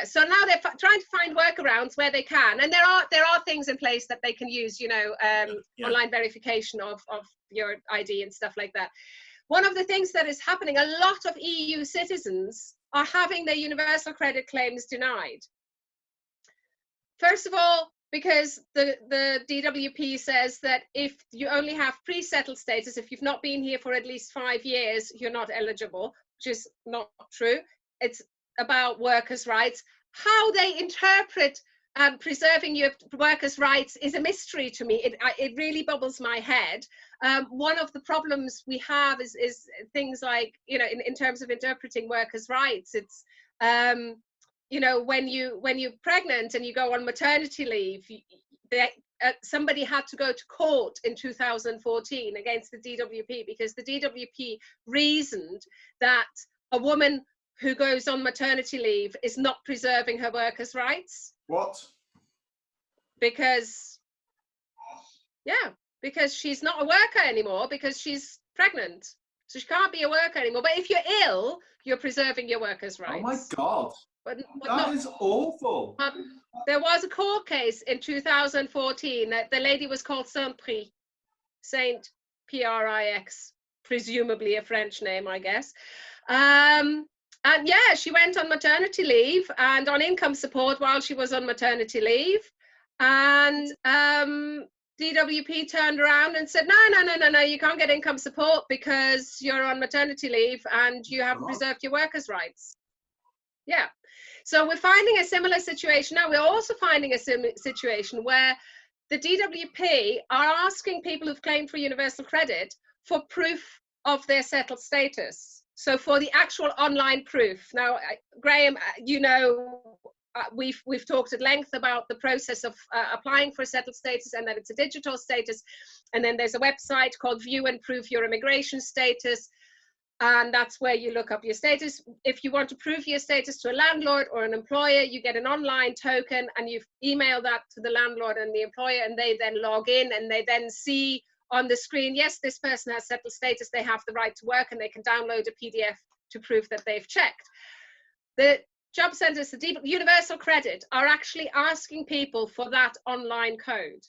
Speaker 3: So now they're trying to find workarounds where they can, and there are things in place that they can use, you know, online verification of your ID and stuff like that. One of the things that is happening, a lot of EU citizens are having their universal credit claims denied. First of all, because the DWP says that if you only have pre-settled status, if you've not been here for at least 5 years, you're not eligible, which is not true. It's about workers' rights. How they interpret preserving your workers' rights is a mystery to me. It really bubbles my head. One of the problems we have is things like, you know, in terms of interpreting workers' rights, it's you know, when you're pregnant and you go on maternity leave, somebody had to go to court in 2014 against the DWP because the DWP reasoned that a woman who goes on maternity leave is not preserving her workers' rights.
Speaker 1: What?
Speaker 3: Because she's not a worker anymore because she's pregnant. So she can't be a worker anymore. But if you're ill, you're preserving your workers' rights.
Speaker 1: Oh my God. That is awful.
Speaker 3: There was a court case in 2014 that the lady was called Saint Prix, presumably a French name, I guess. And yeah, she went on maternity leave and on income support while she was on maternity leave. And DWP turned around and said, no, you can't get income support because you're on maternity leave and you haven't preserved your workers' rights. Yeah. So we're finding a similar situation now. We're also finding a situation where the DWP are asking people who've claimed for universal credit for proof of their settled status. So for the actual online proof. Now, Graham, you know, we've talked at length about the process of applying for settled status, and that it's a digital status. And then there's a website called View and Prove Your Immigration Status. And that's where you look up your status. If you want to prove your status to a landlord or an employer, you get an online token and you email that to the landlord and the employer, and they then log in and they then see on the screen, yes, this person has settled status, they have the right to work, and they can download a PDF to prove that they've checked. The job centres, the universal credit, are actually asking people for that online code.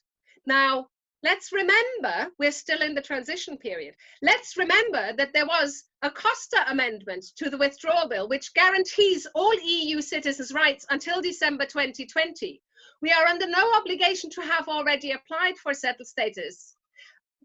Speaker 3: Now, let's remember, we're still in the transition period. Let's remember that there was a Costa amendment to the withdrawal bill, which guarantees all EU citizens' rights until December 2020. We are under no obligation to have already applied for settled status.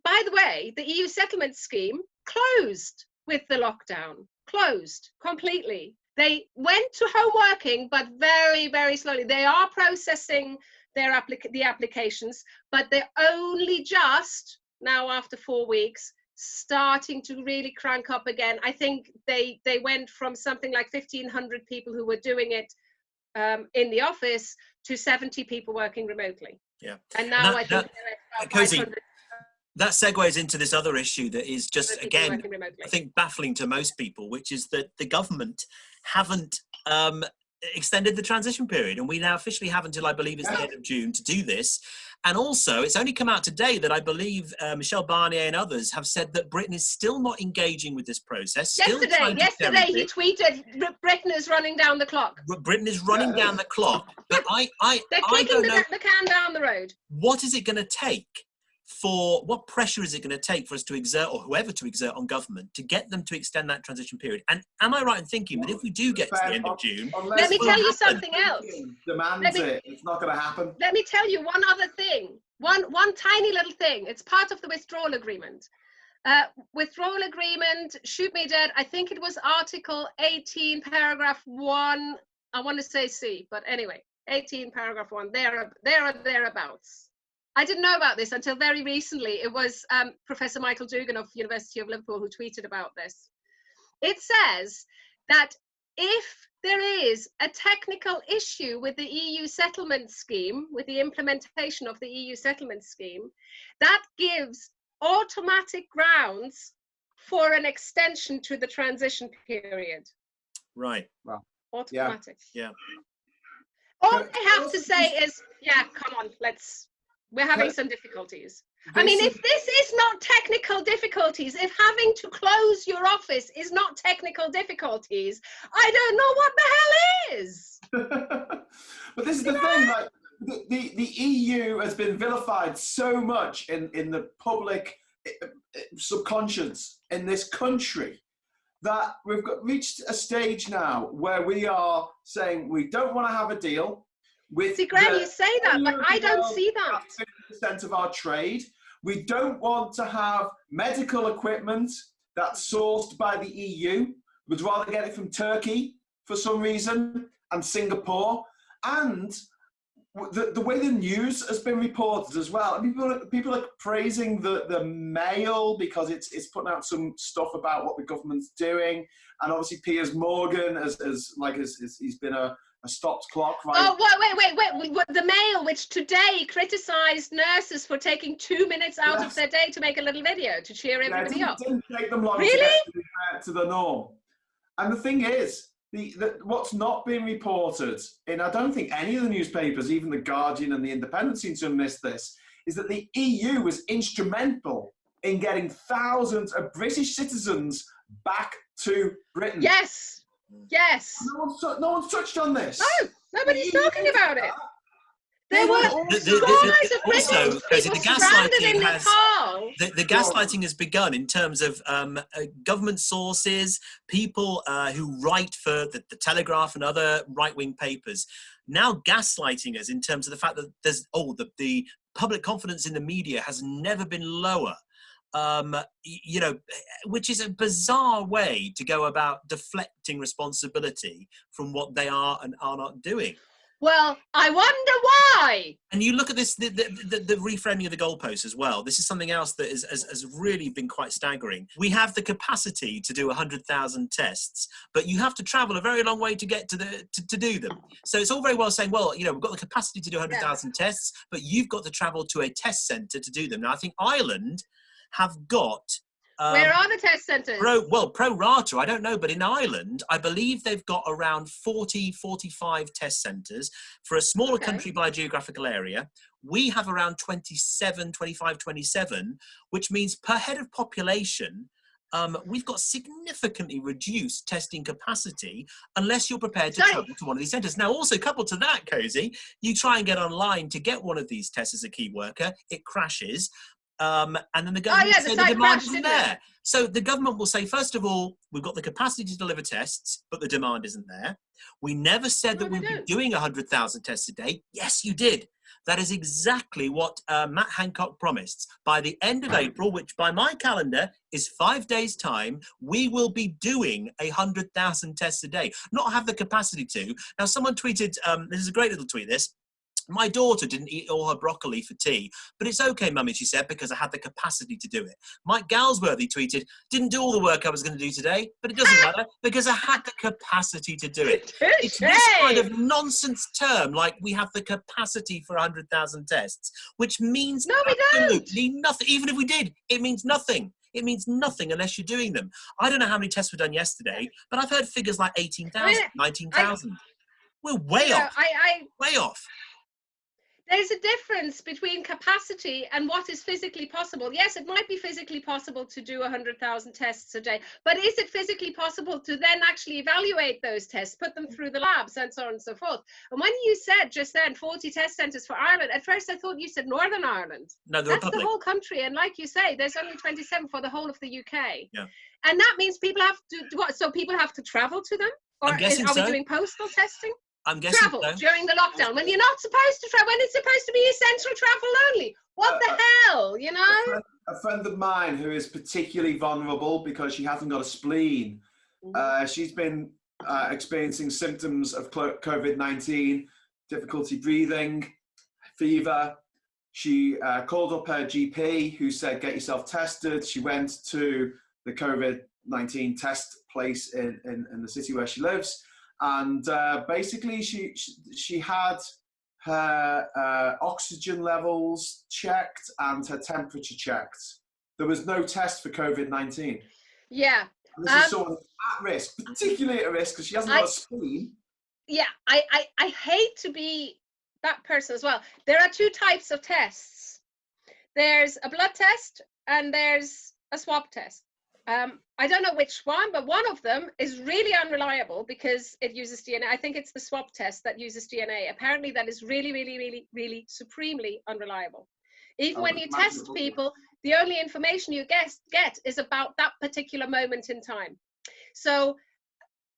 Speaker 3: By the way, the EU settlement scheme closed with the lockdown, closed completely. They went to home working, but very, very slowly. They are processing the applications, but they're only just now, after 4 weeks, starting to really crank up again. I think they went from something like 1,500 people who were doing it in the office to 70 people working remotely.
Speaker 2: Yeah.
Speaker 3: And now I think they're at about 500.
Speaker 2: That segues into this other issue that is just, again, I think baffling to most people, which is that the government haven't extended the transition period, and we now officially have until, I believe it's the end of June to do this. And also, it's only come out today that I believe Michel Barnier and others have said that Britain is still not engaging with this process.
Speaker 3: Yesterday he tweeted, Britain is running down the clock.
Speaker 2: Britain is running down the clock. But
Speaker 3: they're kicking the can down the road.
Speaker 2: What is it going to take? What pressure is it going to take for us to exert, or whoever to exert on government, to get them to extend that transition period? And am I right in thinking that if we do get to the end of June...
Speaker 3: Let me tell you something else.
Speaker 1: It's not going to happen.
Speaker 3: Let me tell you one other thing. One tiny little thing. It's part of the withdrawal agreement. Withdrawal agreement, shoot me dead, I think it was Article 18, paragraph 1. I want to say C, but anyway, 18, paragraph 1. Thereabouts. I didn't know about this until very recently. It was Professor Michael Dugan of University of Liverpool who tweeted about this. It says that if there is a technical issue with the EU settlement scheme, with the implementation of the EU settlement scheme, that gives automatic grounds for an extension to the transition period.
Speaker 2: Right.
Speaker 1: Well,
Speaker 3: automatic.
Speaker 2: Yeah.
Speaker 3: All they have to say is, yeah, come on, we're having some difficulties. I mean, if this is not technical difficulties, if having to close your office is not technical difficulties, I don't know what the hell is.
Speaker 1: But this is the thing, like, the EU has been vilified so much in the public subconscious in this country that we've reached a stage now where we are saying we don't want to have a deal.
Speaker 3: See, Graham, you say that, but I don't see that.
Speaker 1: 50% of our trade. We don't want to have medical equipment that's sourced by the EU. We'd rather get it from Turkey for some reason, and Singapore. And the way the news has been reported as well. People are praising the Mail because it's putting out some stuff about what the government's doing. And obviously Piers Morgan he's been a stopped clock, right?
Speaker 3: Oh, wait. The Mail, which today criticised nurses for taking 2 minutes out of their day to make a little video to cheer everybody up.
Speaker 1: It didn't take them long
Speaker 3: really?
Speaker 1: to get to the norm. And the thing is, what's not been reported, and I don't think any of the newspapers, even The Guardian and The Independent, seem to have missed this, is that the EU was instrumental in getting thousands of British citizens back to Britain.
Speaker 3: Yes.
Speaker 1: No one's touched on this.
Speaker 3: No, nobody's talking about it. There were
Speaker 2: the gaslighting has begun in terms of government sources, people who write for the Telegraph and other right-wing papers, now gaslighting us in terms of the fact that the public confidence in the media has never been lower. you know, which is a bizarre way to go about deflecting responsibility from what they are and are not doing.
Speaker 3: Well, I wonder why.
Speaker 2: And you look at this, the reframing of the goalposts as well. This is something else that has really been quite staggering. We have the capacity to do 100,000 tests, but you have to travel a very long way to get to do them. So it's all very well saying, well, you know, we've got the capacity to do 100,000 tests, but you've got to travel to a test centre to do them. Now, I think Ireland have got...
Speaker 3: where are the test centres?
Speaker 2: Pro rata, I don't know, but in Ireland, I believe they've got around 40, 45 test centres for a smaller country by geographical area. We have around 27, 25, 27, which means per head of population, we've got significantly reduced testing capacity unless you're prepared to travel to one of these centres. Now, also coupled to that, Cosi, you try and get online to get one of these tests as a key worker, it crashes. And then the government will say the demand isn't there. So the government will say, first of all, we've got the capacity to deliver tests, but the demand isn't there. We never said that we'd be doing 100,000 tests a day. Yes, you did. That is exactly what Matt Hancock promised. By the end of April, which by my calendar is 5 days' time, we will be doing 100,000 tests a day. Not have the capacity to. Now, someone tweeted, this is a great little tweet, this. My daughter didn't eat all her broccoli for tea, but it's okay, Mummy, she said, because I had the capacity to do it. Mike Galsworthy tweeted, didn't do all the work I was going to do today, but it doesn't matter because I had the capacity to do it. It's this kind of nonsense term, like we have the capacity for 100,000 tests, which means absolutely nothing. Even if we did, it means nothing. It means nothing unless you're doing them. I don't know how many tests were done yesterday, but I've heard figures like 18,000, 19,000. We're way off. Way off.
Speaker 3: There's a difference between capacity and what is physically possible. Yes, it might be physically possible to do 100,000 tests a day, but is it physically possible to then actually evaluate those tests, put them through the labs and so on and so forth? And when you said just then 40 test centres for Ireland, at first I thought you said Northern Ireland.
Speaker 2: No,
Speaker 3: that's the whole country. And like you say, there's only 27 for the whole of the UK.
Speaker 2: Yeah.
Speaker 3: And that means people have to, what? So people have to travel to them? Or are we doing postal testing?
Speaker 2: I'm guessing
Speaker 3: travel during the lockdown when you're not supposed to travel, when it's supposed to be essential travel only. What the hell, you know?
Speaker 1: A friend of mine who is particularly vulnerable because she hasn't got a spleen. She's been experiencing symptoms of COVID-19, difficulty breathing, fever. She called up her GP who said, get yourself tested. She went to the COVID-19 test place in the city where she lives. And basically, she had her oxygen levels checked and her temperature checked. There was no test for COVID-19.
Speaker 3: Yeah.
Speaker 1: And this is someone at risk, particularly at risk because she hasn't got a spleen.
Speaker 3: Yeah, I hate to be that person as well. There are two types of tests. There's a blood test and there's a swab test. I don't know which one, but one of them is really unreliable because it uses DNA. I think it's the swab test that uses DNA. Apparently that is really, really, really, really supremely unreliable. Even when you test people, the only information you get is about that particular moment in time. So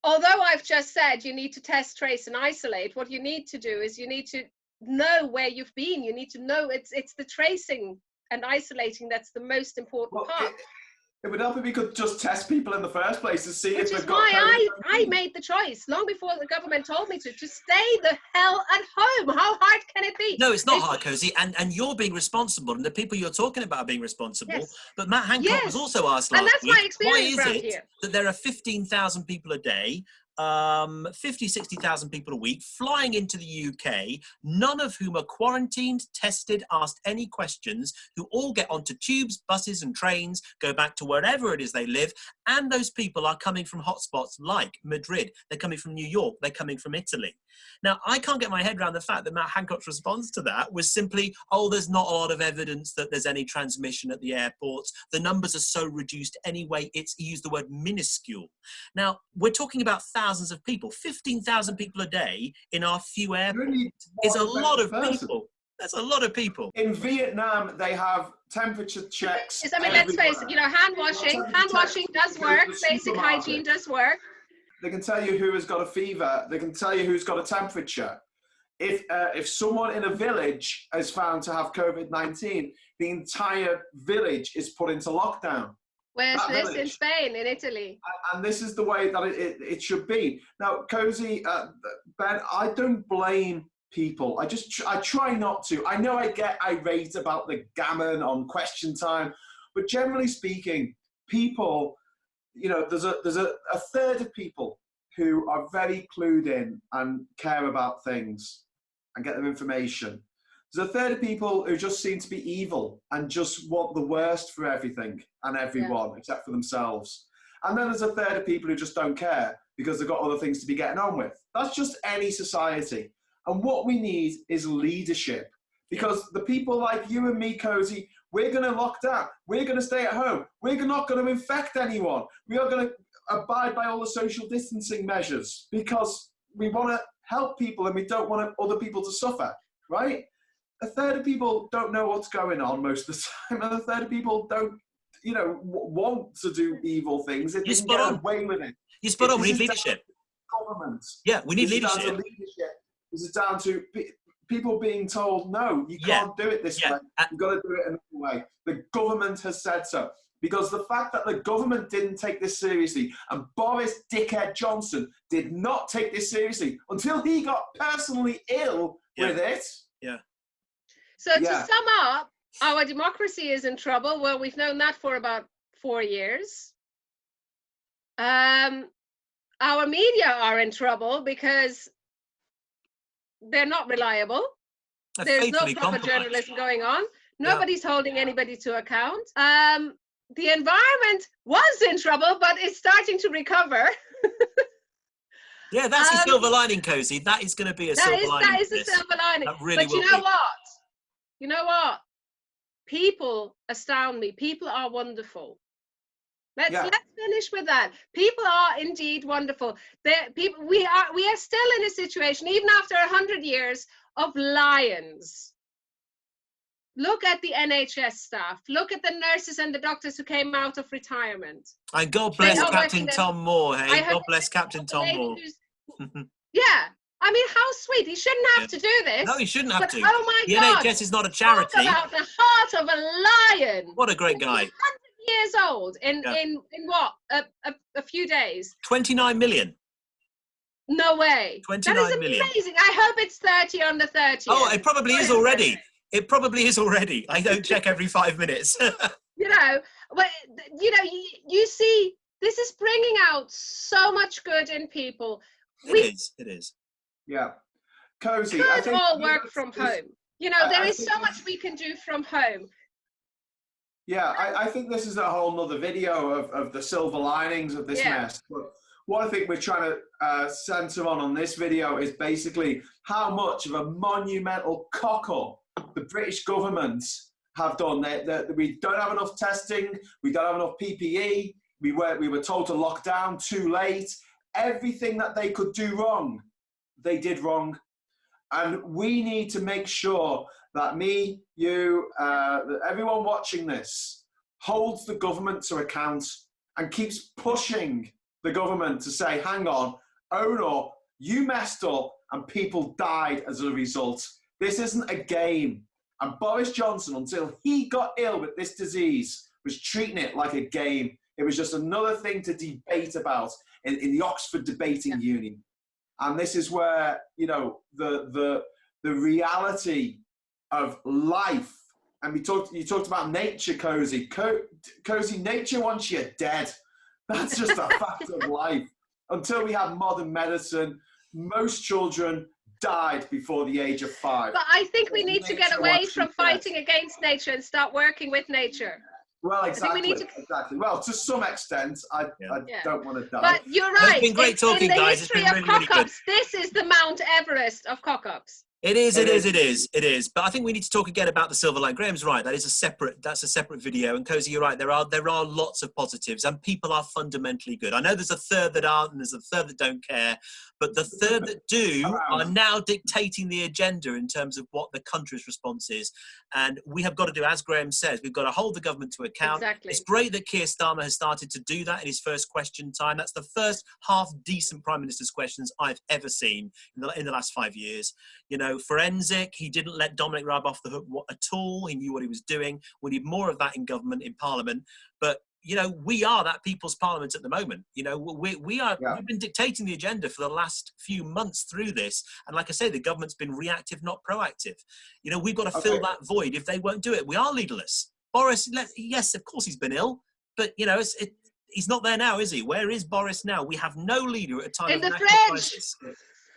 Speaker 3: although I've just said you need to test, trace and isolate, what you need to do is you need to know where you've been. You need to know it's the tracing and isolating that's the most important part.
Speaker 1: It would help if we could just test people in the first place to see if they've got
Speaker 3: COVID-19. Which is why I made the choice, long before the government told me to stay the hell at home. How hard can it be?
Speaker 2: No, it's not hard, Cosi, and you're being responsible, and the people you're talking about are being responsible. Yes. But Matt Hancock was also asked last week,
Speaker 3: my experience
Speaker 2: why is it that there are 15,000 people a day, 50, 60,000 people a week flying into the UK, none of whom are quarantined, tested, asked any questions, who all get onto tubes, buses and trains, go back to wherever it is they live, and those people are coming from hotspots like Madrid, they're coming from New York, they're coming from Italy. Now, I can't get my head around the fact that Matt Hancock's response to that was simply, oh, there's not a lot of evidence that there's any transmission at the airports. The numbers are so reduced anyway, he used the word minuscule. Now, we're talking about thousands of people. 15,000 people a day in our few airports is a lot of people. That's a lot of people.
Speaker 1: In Vietnam, they have temperature checks.
Speaker 3: I mean, let's face it, you know, hand washing does work, basic hygiene does work.
Speaker 1: They can tell you who has got a fever. They can tell you who's got a temperature. if someone in a village is found to have COVID-19, the entire village is put into lockdown.
Speaker 3: Where's this? In Spain, in Italy.
Speaker 1: And this is the way that it should be. Now, Cosi, Ben, I don't blame people. I try not to. I know I get irate about the gammon on Question Time, but generally speaking, people, there's a third of people who are very clued in and care about things and get their information. There's a third of people who just seem to be evil and just want the worst for everything and everyone except for themselves. And then there's a third of people who just don't care because they've got other things to be getting on with. That's just any society. And what we need is leadership, because the people like you and me, Cosi, we're going to lock down. We're going to stay at home. We're not going to infect anyone. We are going to abide by all the social distancing measures because we want to help people and we don't want other people to suffer, right? A third of people don't know what's going on most of the time, and a third of people don't, want to do evil things. They can get away with it.
Speaker 2: You're spot on. We need leadership.
Speaker 1: Government.
Speaker 2: Yeah, we need leadership.
Speaker 1: Down to leadership. This is down to people being told, no, you can't do it this way. You've got to do it another way. The government has said so. Because the fact that the government didn't take this seriously, and Boris Dickhead Johnson did not take this seriously until he got personally ill with it.
Speaker 2: Yeah.
Speaker 3: So to sum up, our democracy is in trouble. Well, we've known that for about 4 years. Our media are in trouble because they're not reliable. There's no proper journalism going on. Nobody's holding anybody to account. The environment was in trouble, but it's starting to recover.
Speaker 2: Yeah, that's a silver lining, Cosi. That is going to be a silver lining.
Speaker 3: That is a silver lining.
Speaker 2: Really
Speaker 3: but you know what? People astound me. People are wonderful. Let's finish with that. People are indeed wonderful. We are still in a situation, even after 100 years, of lions. Look at the NHS staff. Look at the nurses and the doctors who came out of retirement.
Speaker 2: And God bless Captain Tom Moore. Hey, God bless Captain Tom Moore.
Speaker 3: Yeah. I mean, how sweet. He shouldn't have to do this.
Speaker 2: No, he shouldn't have to.
Speaker 3: Oh my God.
Speaker 2: The NHS is not a charity.
Speaker 3: Talk about the heart of a lion.
Speaker 2: What a great guy.
Speaker 3: 100 years old in what? A few days.
Speaker 2: 29 million.
Speaker 3: No way.
Speaker 2: 29 million.
Speaker 3: Amazing. I hope it's 30 on the 30th.
Speaker 2: Oh, it probably is already. It probably is already. I don't check every 5 minutes.
Speaker 3: You see, this is bringing out so much good in people.
Speaker 2: It is.
Speaker 1: Yeah. Cosi,
Speaker 3: we
Speaker 1: I think
Speaker 3: all work from home. There is so much we can do from home.
Speaker 1: Yeah, I think this is a whole nother video of the silver linings of this mess. But what I think we're trying to center on this video is basically how much of a monumental cock-up the British government have done. We don't have enough testing. We don't have enough PPE. We were told to lock down too late. Everything that they could do wrong, they did wrong. And we need to make sure that me, you, that everyone watching this holds the government to account and keeps pushing the government to say, hang on, own up, you messed up and people died as a result. This isn't a game. And Boris Johnson, until he got ill with this disease, was treating it like a game. It was just another thing to debate about in the Oxford Debating Union. And this is where, the reality of life, and you talked about nature, Cosi. Cosi, nature wants you dead. That's just a fact of life. Until we have modern medicine, most children died before the age of 5.
Speaker 3: But I think we need to get away from fighting against nature and start working with nature.
Speaker 1: Well, exactly. Exactly. Well, to some extent, I don't want to die.
Speaker 3: But you're right.
Speaker 2: It's been great talking, guys. It's been really, really good.
Speaker 3: This is the Mount Everest of cock-ups.
Speaker 2: It is. But I think we need to talk again about the silver line. Graham's right. That's a separate video. And Cosi, you're right. There are lots of positives, and people are fundamentally good. I know there's a third that aren't, and there's a third that don't care. But the third that do are now dictating the agenda in terms of what the country's response is. And we have got to do, as Graham says, we've got to hold the government to account.
Speaker 3: Exactly.
Speaker 2: It's great that Keir Starmer has started to do that in his first question time. That's the first half-decent Prime Minister's questions I've ever seen in the last 5 years. You know, forensic, he didn't let Dominic Raab off the hook at all. He knew what he was doing. We need more of that in government, in Parliament. But, you know, we are that people's parliament at the moment. You know, we've been dictating the agenda for the last few months through this. And like I say, the government's been reactive, not proactive. You know, we've got to fill that void if they won't do it. We are leaderless. Boris, yes, of course he's been ill, but, you know, he's not there now, is he? Where is Boris now? We have no leader at a time of national crisis.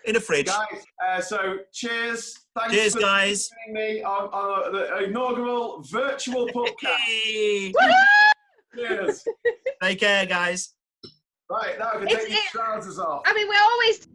Speaker 2: In the fridge.
Speaker 1: Guys, so cheers. Thanks for
Speaker 2: guys.
Speaker 1: joining me on the inaugural virtual podcast. Cheers.
Speaker 2: Take care, guys.
Speaker 1: Right, now I can take your trousers off.
Speaker 3: I mean, we're always